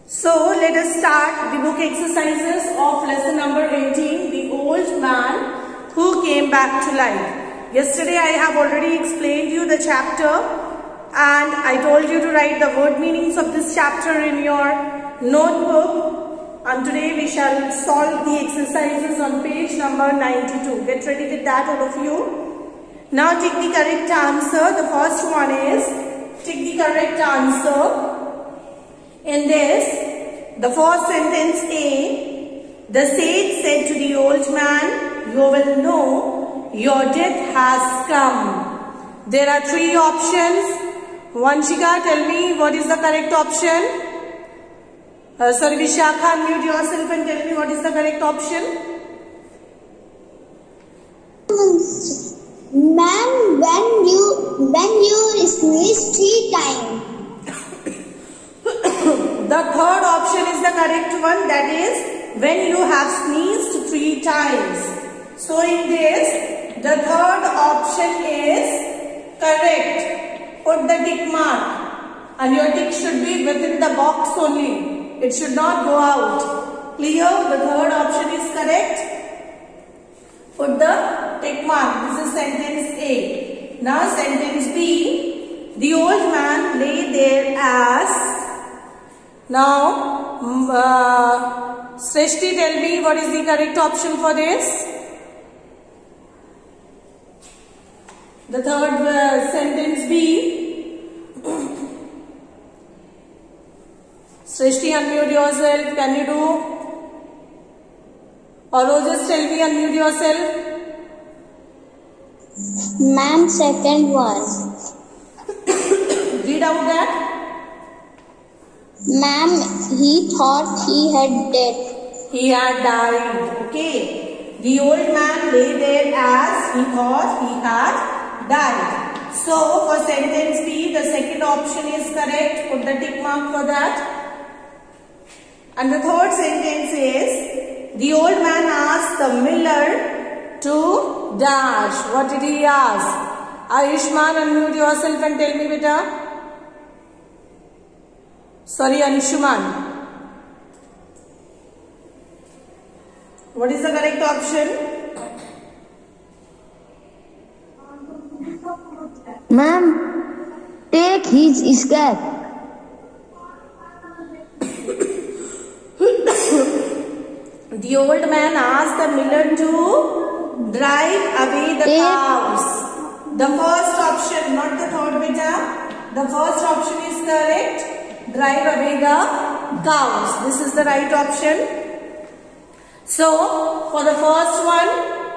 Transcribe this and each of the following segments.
So let us start the book exercises of lesson number 18, The Old Man Who Came Back to Life. Yesterday I have already explained you the chapter and I told you to write the word meanings of this chapter in your notebook, and today we shall solve the exercises on page number 92. Get ready with that, all of you. Now take the correct answer. The first one is, take the correct answer. In this, the first sentence A, the sage said to the old man, "You will know your death has come." There are three options. Vanshika, tell me what is the correct option? Sorry, Vishakha, unmute yourself and tell me what is the correct option. Ma'am, when you sneeze 3 times. The third option is the correct one, that is when you have sneezed 3 times. So in this, the third option is correct. Put the tick mark and your tick should be within the box only. It should not go out. Clear? The third option is correct. Put the tick mark. This is sentence A. Now sentence B. The old man lay there as... Now, Srishti, tell me what is the correct option for this? The third sentence B. Srishti, unmute yourself. Can you do? Or just tell me, unmute yourself. Ma'am, second one. Read out that. Ma'am, he thought he had died. He had died. Okay. The old man lay there as he thought he had died. So, for sentence B, the second option is correct. Put the tick mark for that. And the third sentence is, the old man asked the miller to dash. What did he ask? Ayushman, unmute yourself and tell me, beta. Sorry, Anshuman. What is the correct option? Ma'am, take his scalp. The old man asked the miller to drive away the cows. The first option, not the third, beta. The first option is correct. Drive away the cows. This is the right option. So, for the first one,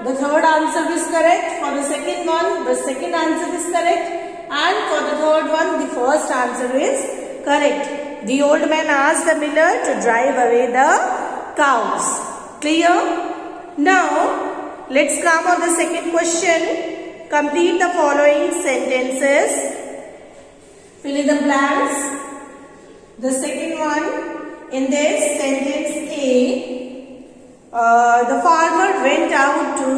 the third answer is correct. For the second one, the second answer is correct. And for the third one, the first answer is correct. The old man asked the miller to drive away the cows. Clear? Now, let's come on the second question. Complete the following sentences. Fill in the blanks. The second one, in this sentence A, the farmer went out to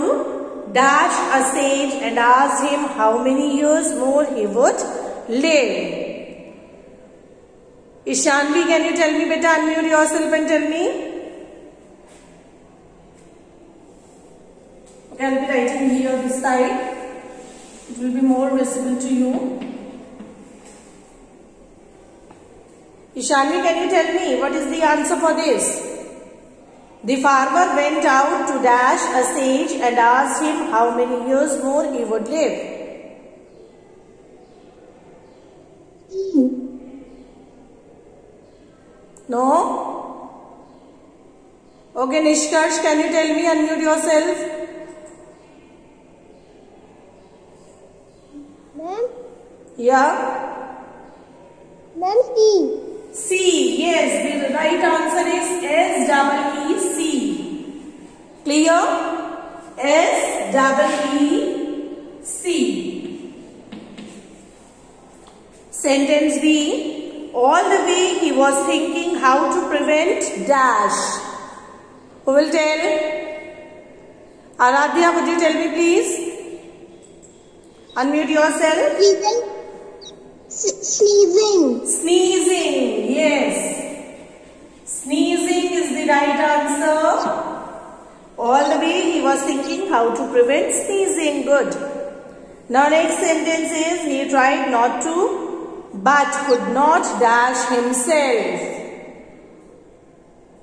dash a sage and asked him how many years more he would live. Ishanvi, can you tell me, beta, unmute yourself and tell me. Okay, I will be writing here this side. It will be more visible to you. Ishanvi, can you tell me what is the answer for this? The farmer went out to dash a sage and asked him how many years more he would live. No? Okay, Nishkarsh, can you tell me, unmute yourself? Ma'am? Yeah? Ma'am, C. C, yes, the right answer is S-E-E-C. Clear? S-E-E-C. Sentence B, all the way he was thinking how to prevent dash. Who will tell? Aradhya, would you tell me please? Unmute yourself. Sneezing. Sneezing, yes. answer. All the way he was thinking how to prevent sneezing. Good. Now next sentence is, he tried not to but could not dash himself.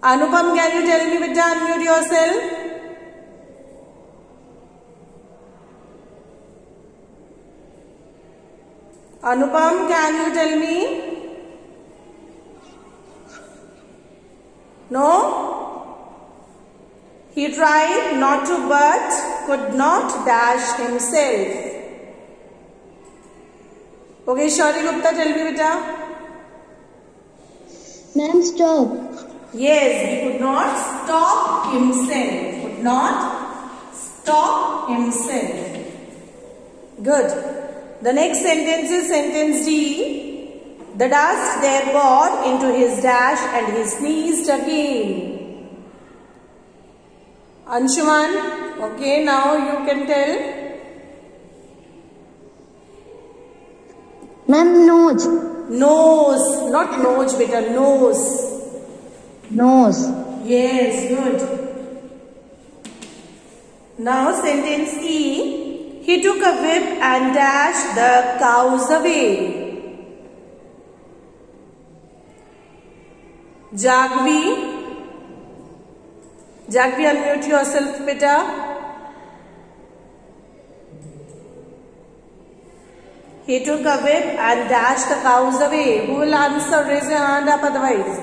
Anupam, can you tell me, beta, unmute yourself? Anupam, can you tell me? No? He tried not to but could not dash himself. Okay, Shauri Gupta, tell me, beta. Ma'am, stop. Yes, he could not stop himself. Could not stop himself. Good. The next sentence is sentence D. The dust there poured into his dash and he sneezed again. Anshuman, okay, now you can tell. Ma'am, nose. Nose, not nose, beta, nose. Nose. Yes, good. Now sentence E. He took a whip and dashed the cows away. Jagvi. Jagvi, unmute yourself, beta. He took a whip and dashed the cows away. Who will answer? Raise your hand up otherwise.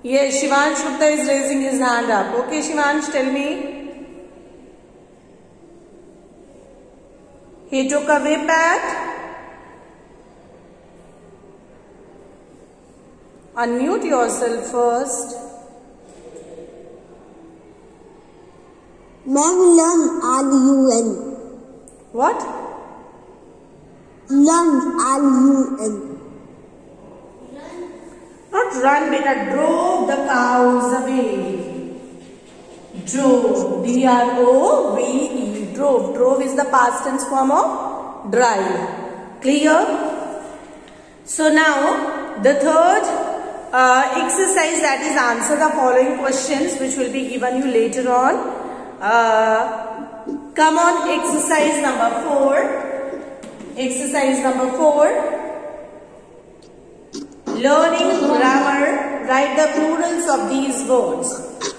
Yes, Shivansh Gupta is raising his hand up. Okay, Shivansh, tell me. He took a whip and unmute yourself first. Ma'am, learn, L-U-N. What? Learn, L-U-N. Not run, beta. Drove the cows away. Drove. D-R-O-V-E. Drove. Drove is the past tense form of drive. Clear? So now the third exercise, that is answer the following questions which will be given you later on. Come on, exercise number 4. Exercise number 4. Learning grammar. Write the plurals of these words.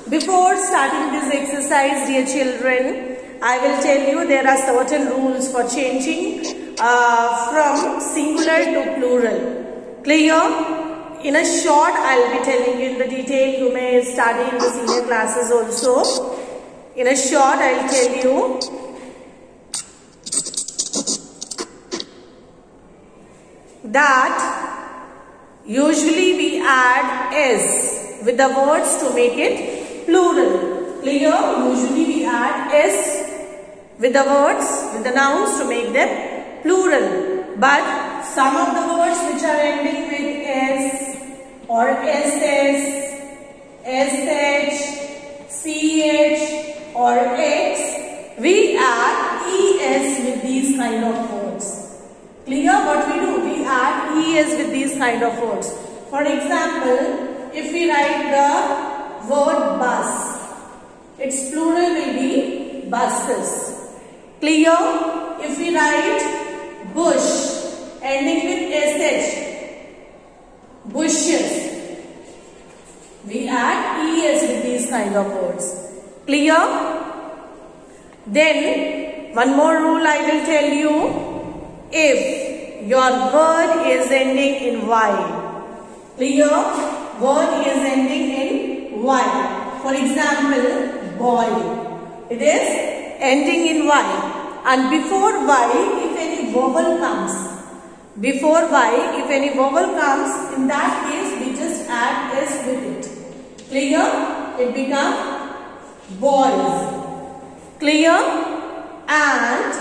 Before starting this exercise, dear children, I will tell you there are certain rules for changing from singular to plural. Clear? In a short, I will be telling you in the detail. You may study in the senior classes also. In a short, I will tell you. That usually we add s with the words to make it plural. Clear? Usually we add s with the words, with the nouns to make them plural. But some of the words which are ending with s or ss, sh, ch or x, we add es with these kind of words. Clear? What we do? We add es with these kind of words. For example, if we write the word bus, its plural will be buses. Clear? If we write bush ending with sh, bushes, we add es with these kind of words. Clear? Then one more rule I will tell you. If your word is ending in y, clear? Word is ending in y. For example, boy. It is ending in y. And before y, if any vowel comes, in that case we just add s with it. Clear? It becomes boys. Clear? And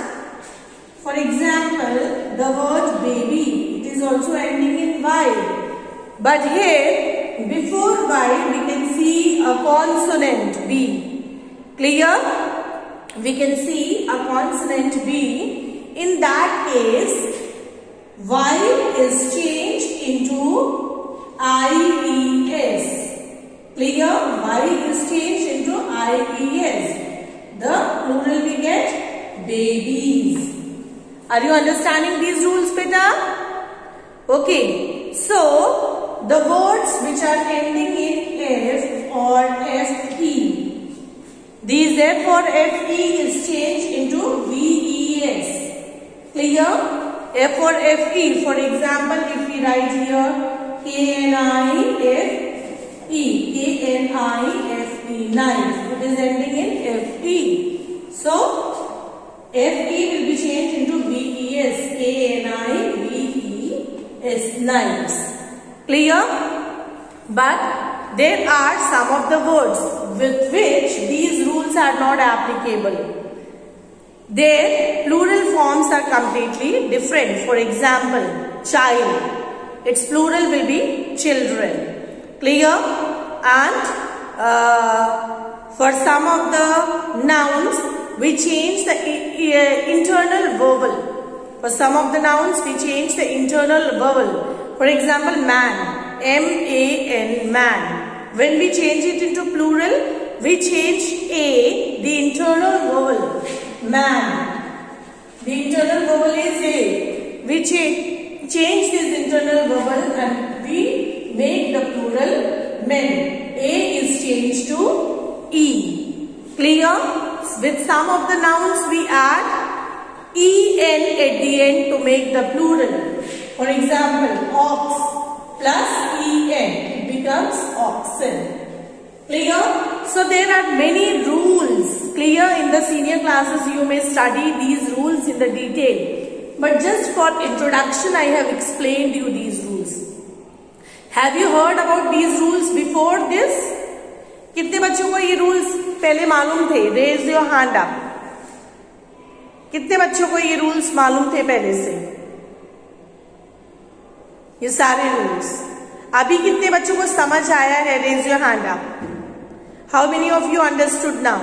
for example, the word baby, it is also ending in y. But here, before y, we can see a consonant b. Clear? We can see a consonant b. In that case, y is changed into ies. Clear? changed into IES. The plural we get babies. Are you understanding these rules, beta? Okay. So, the words which are ending in F or FE. These F or FE is changed into VES. Clear? F or FE. For example, if we write here KNIFE. KNIFE, knife. It is ending in FE. So, FE will be changed into VES. KNIVES, knives. Clear? But there are some of the words with which these rules are not applicable. Their plural forms are completely different. For example, child. Its plural will be children. Clear? And for some of the nouns, we change the internal vowel. For some of the nouns, we change the internal vowel. For example, man. M-A-N, man. When we change it into plural, we change A, the internal vowel. Man. The internal vowel is A. We change this internal vowel and we make the plural men. A is changed to E. Clear? With some of the nouns we add EN at the end to make the plural. For example, ox plus EN, it becomes oxen. Clear? So there are many rules. Clear? In the senior classes you may study these rules in the detail. But just for introduction I have explained you these rules. Have you heard about these rules before this? कितने बच्चों को ये rules पहले मालूम थे? Raise your hand up. कितने बच्चों को ये रूल्स मालूम थे पहले से? ये सारे रूल्स. अभी कितने बच्चों को समझ आया है? Raise your hand up. How many of you understood now?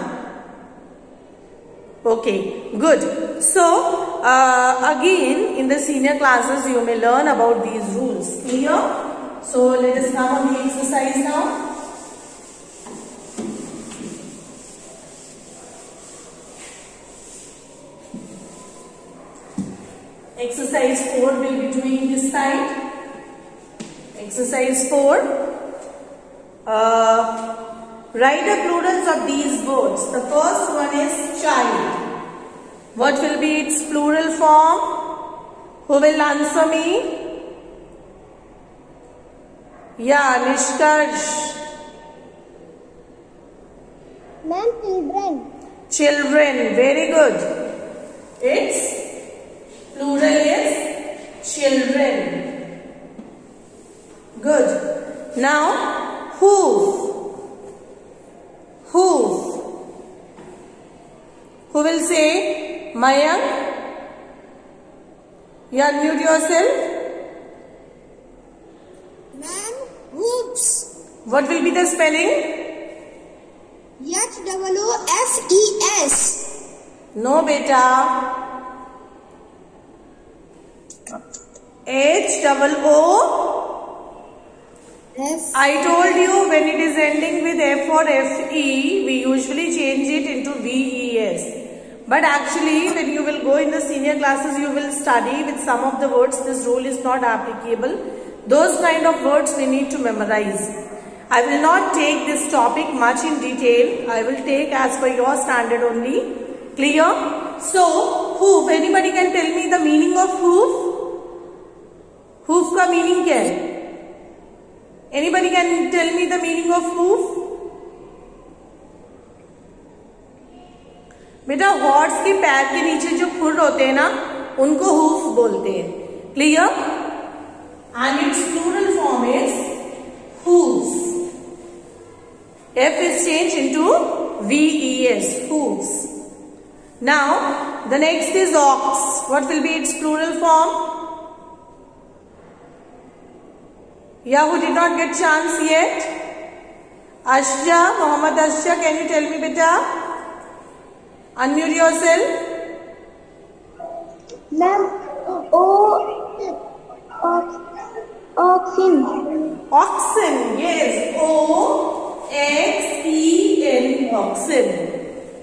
Okay, good. So, again in the senior classes you may learn about these rules. Clear? So, let us come on the exercise now. Exercise 4 will be doing this side. Exercise 4. Write the plurals of these words. The first one is child. What will be its plural form? Who will answer me? Yeah, Nishkarsh. Ma'am, children. Children. Very good. Its plural is children. Good. Now, hoof. Hoof. Who will say? Mayank? You unmute yourself. Ma'am, hoops. What will be the spelling? H-O-O-F-E-S. No, beta. H-O-O. F. I told you when it is ending with F or F-E, we usually change it into V-E-S. But actually, when you will go in the senior classes, you will study with some of the words. This rule is not applicable. Those kind of words we need to memorize. I will not take this topic much in detail. I will take as per your standard only. Clear? So, hoof. Anybody can tell me the meaning of hoof? Hoof का meaning क्या है? Anybody can tell me the meaning of hoof? बेटा horse के पैर के नीचे जो खुर होते हैं ना, उनको hoof बोलते हैं. Clear? And its plural form is hooves. F is changed into VES, hooves. Now, the next is ox. What will be its plural form? Yeah, who did not get chance yet? Ashja, Mohammad Ashja, can you tell me beta? Unmute yourself. Ma'am, oxen. Oxen, yes. O-X-E-N. oxen.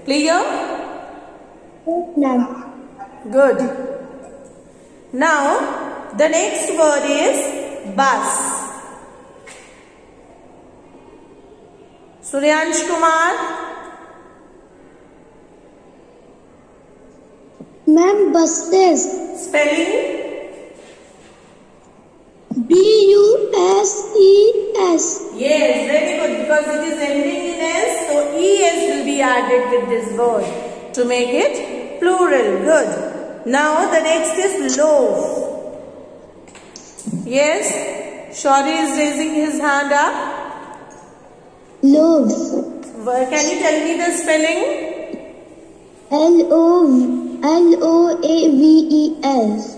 Clear? Yes, ma'am. Good. Now, the next word is bus. Suryansh Kumar. Ma'am, buses. Spelling? B-U-S-E-S. Yes, very good, because it is ending in S, so ES will be added with this word to make it plural. Good. Now the next is loaf. Yes, Shauri is raising his hand up. Loaf. Can you tell me the spelling? L-O-A-V-E-S.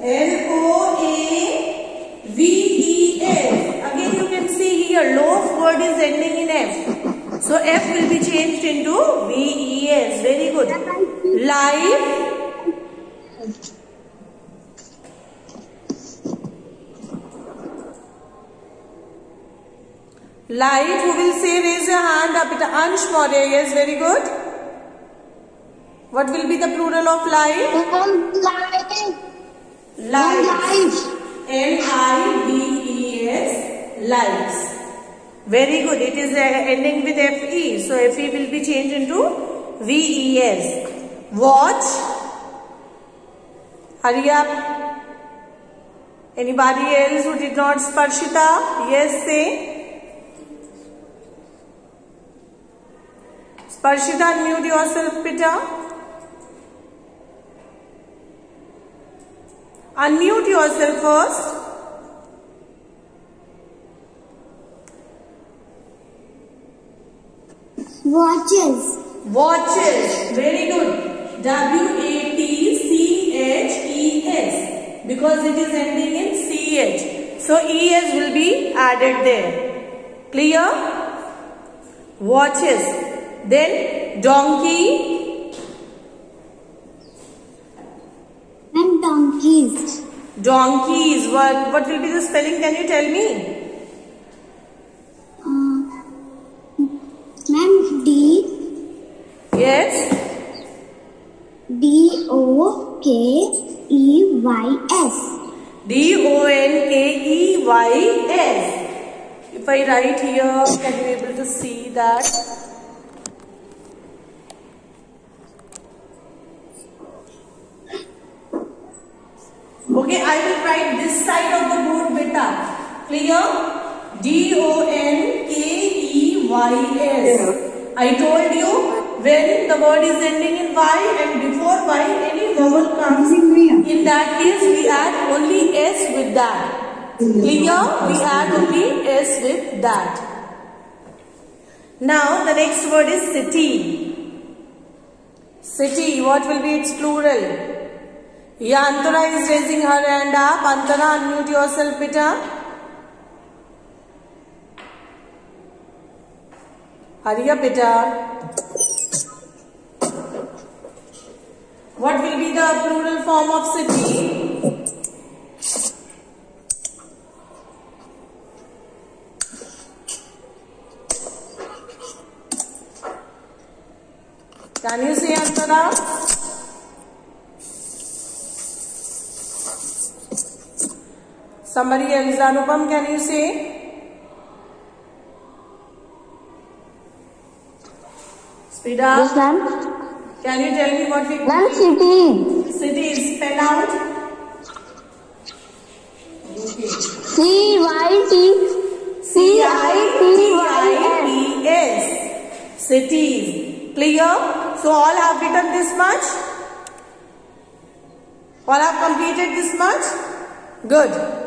L-O-A-V-E-S. Again you can see here, loaf word is ending in F. So F will be changed into V-E-S. Very good. Life. Life, who will say, raise your hand up. Ansh Maurya, yes, very good. What will be the plural of life? Life. L-I-V-E-S, lives. Very good. It is ending with F-E. So F-E will be changed into V-E-S. Watch. Hurry up. Anybody else who did not? Sparshita? Yes, say. Sparshita, unmute yourself, Peter. Unmute yourself first. Watches. Watches. Very good. W-A-T-C-H-E-S. Because it is ending in C-H. So E-S will be added there. Clear? Watches. Then donkey. And donkeys. Donkeys. What will be the spelling? Can you tell me? Ma'am, D. Yes. D-O-K-E-Y-S. D-O-N-K-E-Y-S. If I write here, can you be able to see that? Okay, I will write this side of the board beta. Clear? D-O-N-K-E-Y-S. I told you, when the word is ending in Y and before Y any vowel comes, in that case we add only S with that. Clear? We add only S with that. Now the next word is city. City, what will be its plural? Yeah, Antara is raising her hand up. Antara, unmute yourself, beta. Hurry up, beta. What will be the plural form of city? Can you say, Antara? Somebody else, Anupam, can you say? Speed up. Yes, ma'am. Can you tell me what we... Ma'am, city. City is spell out. Okay. C-Y-T. C-I-T-I-E-S. Cities. Clear? So all have written this much? All have completed this much? Good.